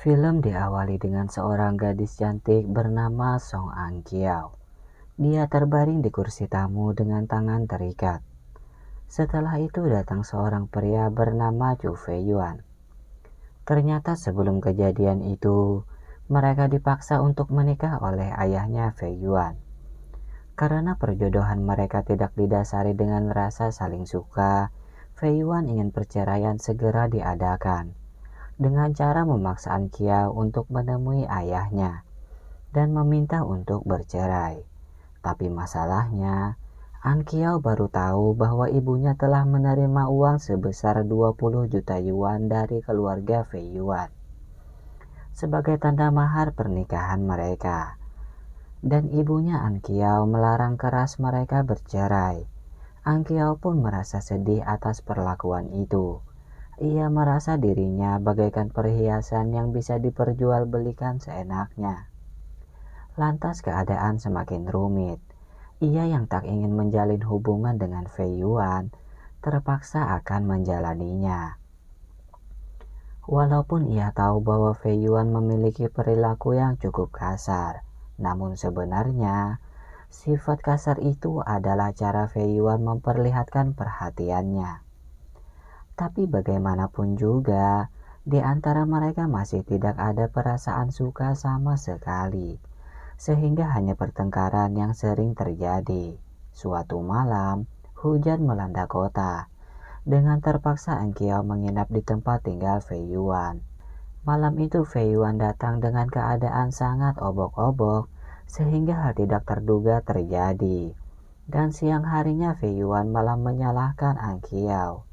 Film diawali dengan seorang gadis cantik bernama Song An Kiao. Dia terbaring di kursi tamu dengan tangan terikat. Setelah itu datang seorang pria bernama Chu Fei Yuan. Ternyata sebelum kejadian itu, mereka dipaksa untuk menikah oleh ayahnya Fei Yuan. Karena perjodohan mereka tidak didasari dengan rasa saling suka, Fei Yuan ingin perceraian segera diadakan dengan cara memaksa An Kiao untuk menemui ayahnya dan meminta untuk bercerai. Tapi masalahnya, An Kiao baru tahu bahwa ibunya telah menerima uang sebesar 20 juta yuan dari keluarga Fei Yuan sebagai tanda mahar pernikahan mereka. Dan ibunya An Kiao melarang keras mereka bercerai. An Kiao pun merasa sedih atas perlakuan itu. Ia merasa dirinya bagaikan perhiasan yang bisa diperjualbelikan seenaknya. Lantas keadaan semakin rumit. Ia yang tak ingin menjalin hubungan dengan Fei Yuan terpaksa akan menjalaninya. Walaupun ia tahu bahwa Fei Yuan memiliki perilaku yang cukup kasar, namun sebenarnya sifat kasar itu adalah cara Fei Yuan memperlihatkan perhatiannya. Tapi bagaimanapun juga, di antara mereka masih tidak ada perasaan suka sama sekali, sehingga hanya pertengkaran yang sering terjadi. Suatu malam, hujan melanda kota. Dengan terpaksa An Kiao menginap di tempat tinggal Fei Yuan. Malam itu Fei Yuan datang dengan keadaan sangat obok-obok, sehingga hal tidak terduga terjadi. Dan siang harinya Fei Yuan malah menyalahkan An Kiao.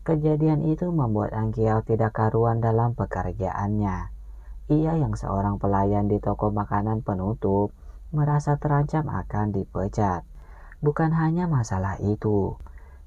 Kejadian itu membuat An Kiao tidak karuan dalam pekerjaannya. Ia yang seorang pelayan di toko makanan penutup merasa terancam akan dipecat. Bukan hanya masalah itu,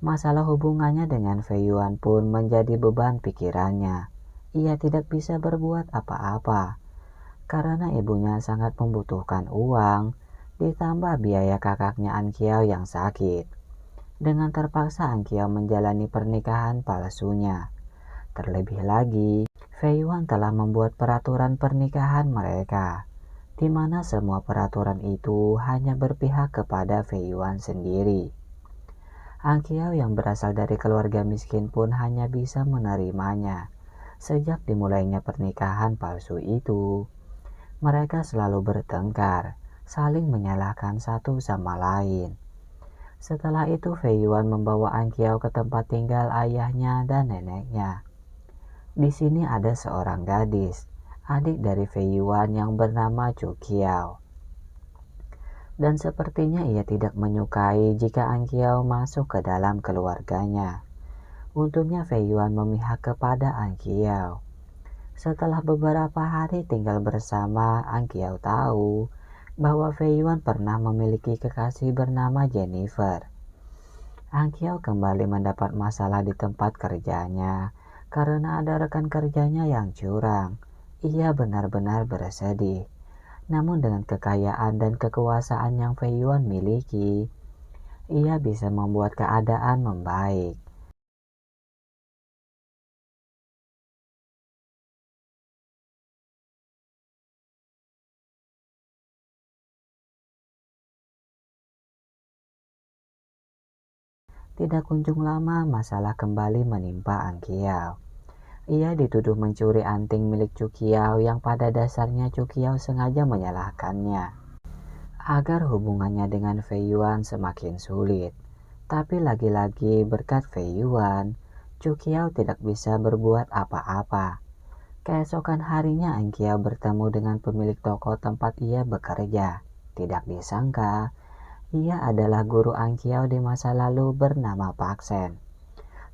masalah hubungannya dengan Fei Yuan pun menjadi beban pikirannya. Ia tidak bisa berbuat apa-apa karena ibunya sangat membutuhkan uang, ditambah biaya kakaknya An Kiao yang sakit. Dengan terpaksa An Kiao menjalani pernikahan palsunya. Terlebih lagi, Fei Yuan telah membuat peraturan pernikahan mereka, di mana semua peraturan itu hanya berpihak kepada Fei Yuan sendiri. An Kiao yang berasal dari keluarga miskin pun hanya bisa menerimanya. Sejak dimulainya pernikahan palsu itu, mereka selalu bertengkar, saling menyalahkan satu sama lain. Setelah itu Fei Yuan membawa An Kiao ke tempat tinggal ayahnya dan neneknya. Di sini ada seorang gadis, adik dari Fei Yuan yang bernama Chu Kiao. Dan sepertinya ia tidak menyukai jika An Kiao masuk ke dalam keluarganya. Untungnya Fei Yuan memihak kepada An Kiao. Setelah beberapa hari tinggal bersama, An Kiao tahu bahwa Fei Yuan pernah memiliki kekasih bernama Jennifer. An Kiao kembali mendapat masalah di tempat kerjanya karena ada rekan kerjanya yang curang. Ia benar-benar bersedih. Namun dengan kekayaan dan kekuasaan yang Fei Yuan miliki, ia bisa membuat keadaan membaik. Tidak kunjung lama, masalah kembali menimpa An Kiao. Ia dituduh mencuri anting milik Chu Kiao yang pada dasarnya Chu Kiao sengaja menyalahkannya agar hubungannya dengan Fei Yuan semakin sulit. Tapi lagi-lagi berkat Fei Yuan, Chu Kiao tidak bisa berbuat apa-apa. Keesokan harinya An Kiao bertemu dengan pemilik toko tempat ia bekerja. Tidak disangka, ia adalah guru An Kiao di masa lalu bernama Pak Sen.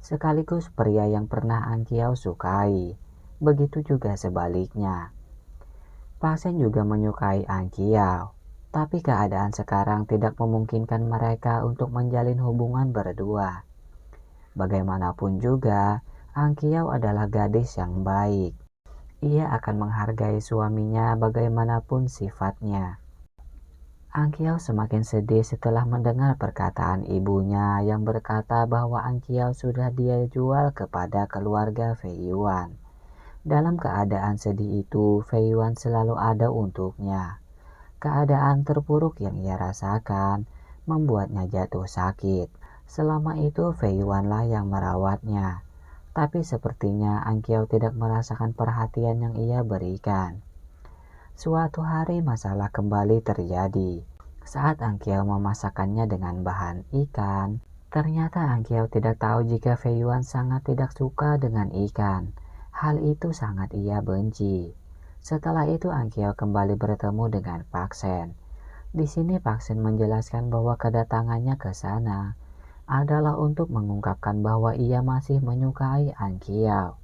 Sekaligus pria yang pernah An Kiao sukai. Begitu juga sebaliknya. Pak Sen juga menyukai An Kiao. Tapi keadaan sekarang tidak memungkinkan mereka untuk menjalin hubungan berdua. Bagaimanapun juga, An Kiao adalah gadis yang baik. Ia akan menghargai suaminya bagaimanapun sifatnya. Angkiao semakin sedih setelah mendengar perkataan ibunya yang berkata bahwa Angkiao sudah dia jual kepada keluarga Fei Yuan. Dalam keadaan sedih itu, Fei Yuan selalu ada untuknya. Keadaan terpuruk yang ia rasakan membuatnya jatuh sakit. Selama itu Fei Yuanlah yang merawatnya. Tapi sepertinya Angkiao tidak merasakan perhatian yang ia berikan. Suatu hari masalah kembali terjadi. Saat Angkiao memasakkannya dengan bahan ikan, ternyata Angkiao tidak tahu jika Fei Yuan sangat tidak suka dengan ikan. Hal itu sangat ia benci. Setelah itu Angkiao kembali bertemu dengan Pak Sen. Di sini Pak Sen menjelaskan bahwa kedatangannya ke sana adalah untuk mengungkapkan bahwa ia masih menyukai Angkiao.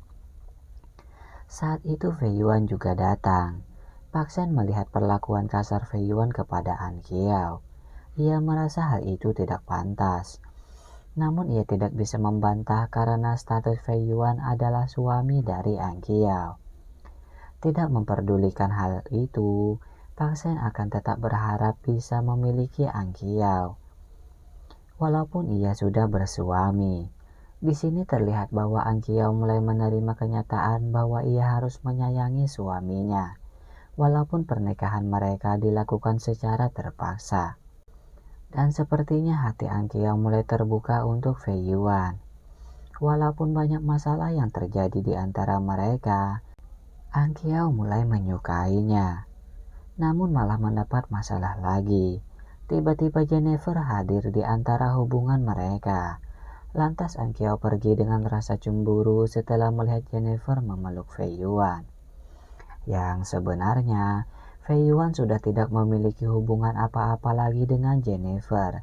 Saat itu Fei Yuan juga datang. Pak Sen melihat perlakuan kasar Fei Yuan kepada Angkiao. Ia merasa hal itu tidak pantas. Namun ia tidak bisa membantah karena status Fei Yuan adalah suami dari Angkiao. Tidak memperdulikan hal itu, Pak Sen akan tetap berharap bisa memiliki Angkiao. Walaupun ia sudah bersuami. Di sini terlihat bahwa Angkiao mulai menerima kenyataan bahwa ia harus menyayangi suaminya. Walaupun pernikahan mereka dilakukan secara terpaksa. Dan sepertinya hati Angkiao mulai terbuka untuk Fei Yuan. Walaupun banyak masalah yang terjadi di antara mereka, Angkiao mulai menyukainya. Namun malah mendapat masalah lagi. Tiba-tiba Jennifer hadir di antara hubungan mereka. Lantas Angkiao pergi dengan rasa cemburu setelah melihat Jennifer memeluk Fei Yuan. Yang sebenarnya, Fei Yuan sudah tidak memiliki hubungan apa-apa lagi dengan Jennifer.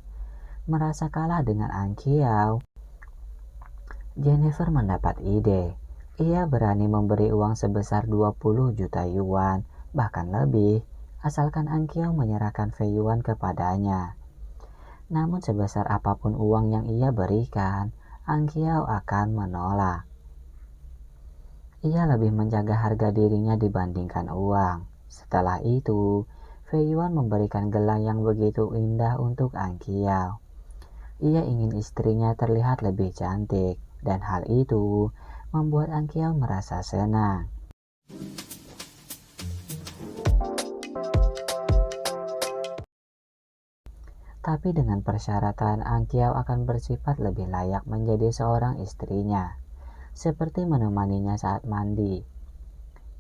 Merasa kalah dengan Angkiao, Jennifer mendapat ide. Ia berani memberi uang sebesar 20 juta yuan, bahkan lebih, asalkan Angkiao menyerahkan Fei Yuan kepadanya. Namun sebesar apapun uang yang ia berikan, Angkiao akan menolak. Ia lebih menjaga harga dirinya dibandingkan uang. Setelah itu, Fei Yuan memberikan gelang yang begitu indah untuk Angkiao. Ia ingin istrinya terlihat lebih cantik, dan hal itu membuat Angkiao merasa senang. Tapi dengan persyaratan Angkiao akan bersifat lebih layak menjadi seorang istrinya, seperti menemaninya saat mandi.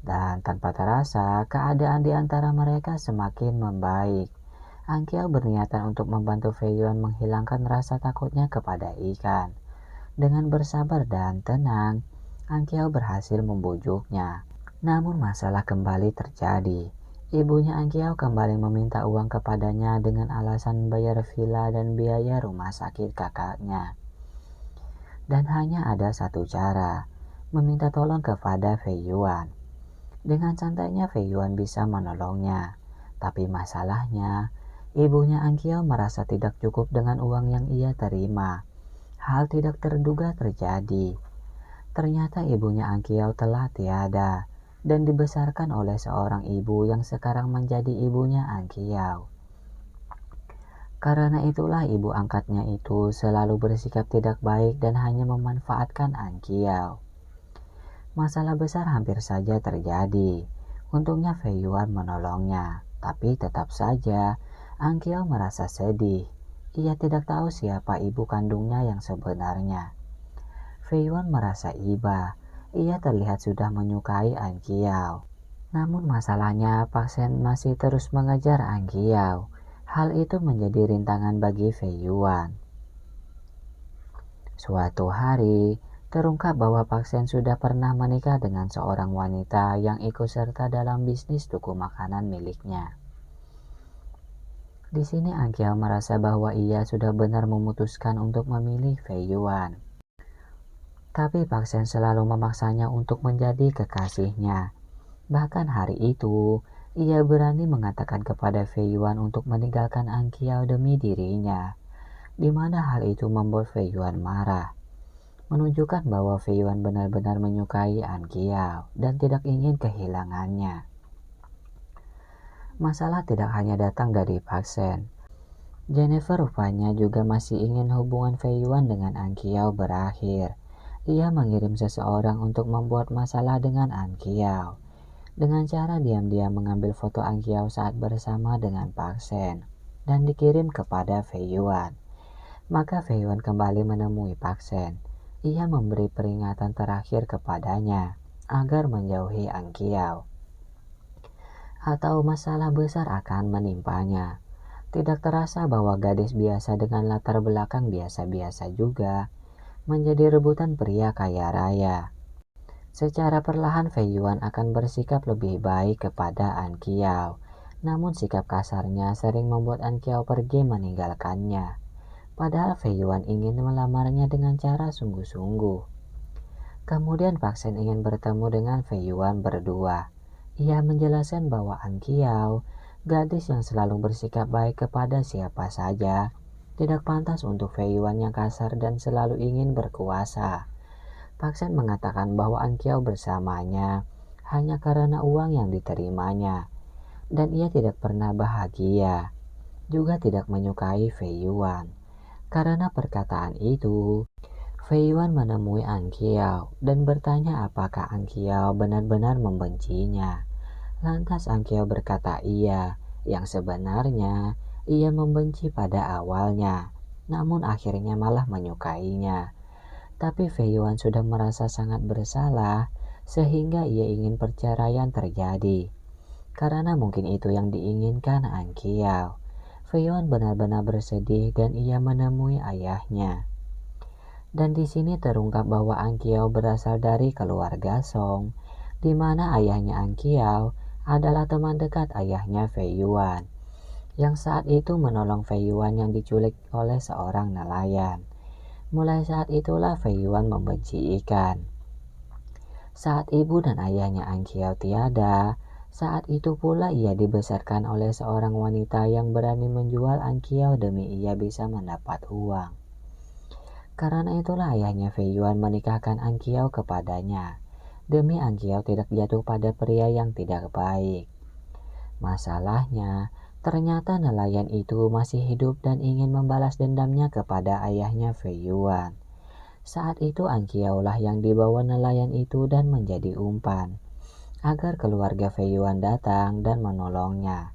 Dan tanpa terasa, keadaan di antara mereka semakin membaik. Angkiao berniatan untuk membantu Fei Yuan menghilangkan rasa takutnya kepada ikan. Dengan bersabar dan tenang, Angkiao berhasil membujuknya. Namun masalah kembali terjadi. Ibunya Angkiao kembali meminta uang kepadanya dengan alasan bayar villa dan biaya rumah sakit kakaknya. Dan hanya ada satu cara, meminta tolong kepada Fei Yuan. Dengan santainya Fei Yuan bisa menolongnya. Tapi masalahnya, ibunya Angkiao merasa tidak cukup dengan uang yang ia terima. Hal tidak terduga terjadi. Ternyata ibunya Angkiao telah tiada dan dibesarkan oleh seorang ibu yang sekarang menjadi ibunya Angkiao. Karena itulah ibu angkatnya itu selalu bersikap tidak baik dan hanya memanfaatkan Angkiao. Masalah besar hampir saja terjadi. Untungnya Fei Yuan menolongnya, tapi tetap saja Angkiao merasa sedih. Ia tidak tahu siapa ibu kandungnya yang sebenarnya. Fei Yuan merasa iba. Ia terlihat sudah menyukai Angkiao. Namun masalahnya Pak Sen masih terus mengejar Angkiao. Hal itu menjadi rintangan bagi Fei Yuan. Suatu hari, terungkap bahwa Pak Sen sudah pernah menikah dengan seorang wanita yang ikut serta dalam bisnis toko makanan miliknya. Di sini Angkiao merasa bahwa ia sudah benar memutuskan untuk memilih Fei Yuan. Tapi Pak Sen selalu memaksanya untuk menjadi kekasihnya. Bahkan hari itu, ia berani mengatakan kepada Fei Yuan untuk meninggalkan Angkiao demi dirinya, di mana hal itu membuat Fei Yuan marah, menunjukkan bahwa Fei Yuan benar-benar menyukai Angkiao dan tidak ingin kehilangannya. Masalah tidak hanya datang dari Park. Jennifer rupanya juga masih ingin hubungan Fei Yuan dengan An Qiao berakhir. Ia mengirim seseorang untuk membuat masalah dengan An Qiao, dengan cara diam-diam mengambil foto An Qiao saat bersama dengan Park Sen dan dikirim kepada Fei Yuan. Maka Fei Yuan kembali menemui Park Sen. Ia memberi peringatan terakhir kepadanya agar menjauhi An Qiao, atau masalah besar akan menimpanya. Tidak terasa bahwa gadis biasa dengan latar belakang biasa-biasa juga menjadi rebutan pria kaya raya. Secara perlahan Fei Yuan akan bersikap lebih baik kepada An Qiao, namun sikap kasarnya sering membuat An Qiao pergi meninggalkannya. Padahal Fei Yuan ingin melamarnya dengan cara sungguh-sungguh. Kemudian Park Sen ingin bertemu dengan Fei Yuan berdua. Ia menjelaskan bahwa An Qiao, gadis yang selalu bersikap baik kepada siapa saja, tidak pantas untuk Fei Yuan yang kasar dan selalu ingin berkuasa. Park Sen mengatakan bahwa An Qiao bersamanya hanya karena uang yang diterimanya, dan ia tidak pernah bahagia, juga tidak menyukai Fei Yuan. Karena perkataan itu, Fei Yuan menemui An Qiao dan bertanya apakah An Qiao benar-benar membencinya. Lantas An Qiao berkata iya, yang sebenarnya ia membenci pada awalnya, namun akhirnya malah menyukainya. Tapi Fei Yuan sudah merasa sangat bersalah, sehingga ia ingin perceraian terjadi. Karena mungkin itu yang diinginkan An Qiao. Fei Yuan benar-benar bersedih dan ia menemui ayahnya. Dan di sini terungkap bahwa An Qiao berasal dari keluarga Song, di mana ayahnya An Qiao adalah teman dekat ayahnya Fei Yuan, yang saat itu menolong Fei Yuan yang diculik oleh seorang nelayan. Mulai saat itulah Fei Yuan membenci ikan. Saat ibu dan ayahnya An Qiao tiada, saat itu pula ia dibesarkan oleh seorang wanita yang berani menjual An Qiao demi ia bisa mendapat uang. Karena itulah ayahnya Fei Yuan menikahkan An Qiao kepadanya, demi An Qiao tidak jatuh pada pria yang tidak baik. Masalahnya, ternyata nelayan itu masih hidup dan ingin membalas dendamnya kepada ayahnya Fei Yuan. Saat itu An Qiao lah yang dibawa nelayan itu dan menjadi umpan, agar keluarga Fei Yuan datang dan menolongnya.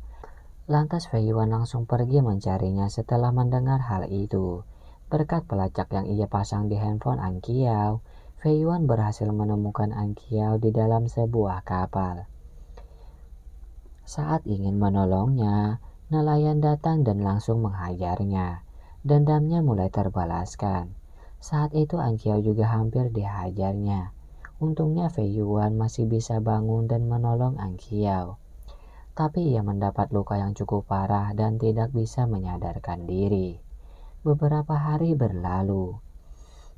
Lantas Fei Yuan langsung pergi mencarinya setelah mendengar hal itu. Berkat pelacak yang ia pasang di handphone An Qiao, Fei Yuan berhasil menemukan An Qiao di dalam sebuah kapal. Saat ingin menolongnya, nelayan datang dan langsung menghajarnya. Dendamnya mulai terbalaskan. Saat itu An Qiao juga hampir dihajarnya. Untungnya Fei Yuan masih bisa bangun dan menolong An Qiao. Tapi ia mendapat luka yang cukup parah dan tidak bisa menyadarkan diri. Beberapa hari berlalu.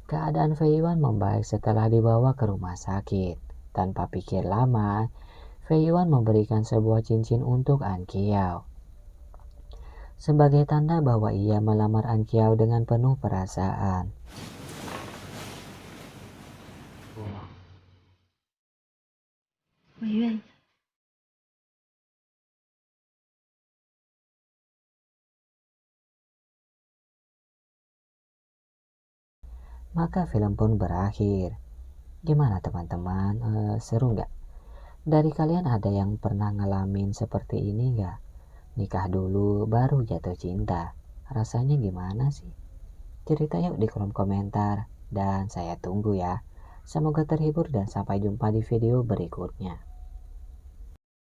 Keadaan Fei Yuan membaik setelah dibawa ke rumah sakit. Tanpa pikir lama, Fei Yuan memberikan sebuah cincin untuk An Qiao, sebagai tanda bahwa ia melamar An Qiao dengan penuh perasaan. Maka film pun berakhir. Gimana teman-teman? Seru nggak? Dari kalian ada yang pernah ngalamin seperti ini nggak? Nikah dulu baru jatuh cinta. Rasanya gimana sih? Cerita yuk di kolom komentar. Dan saya tunggu ya. Semoga terhibur dan sampai jumpa di video berikutnya.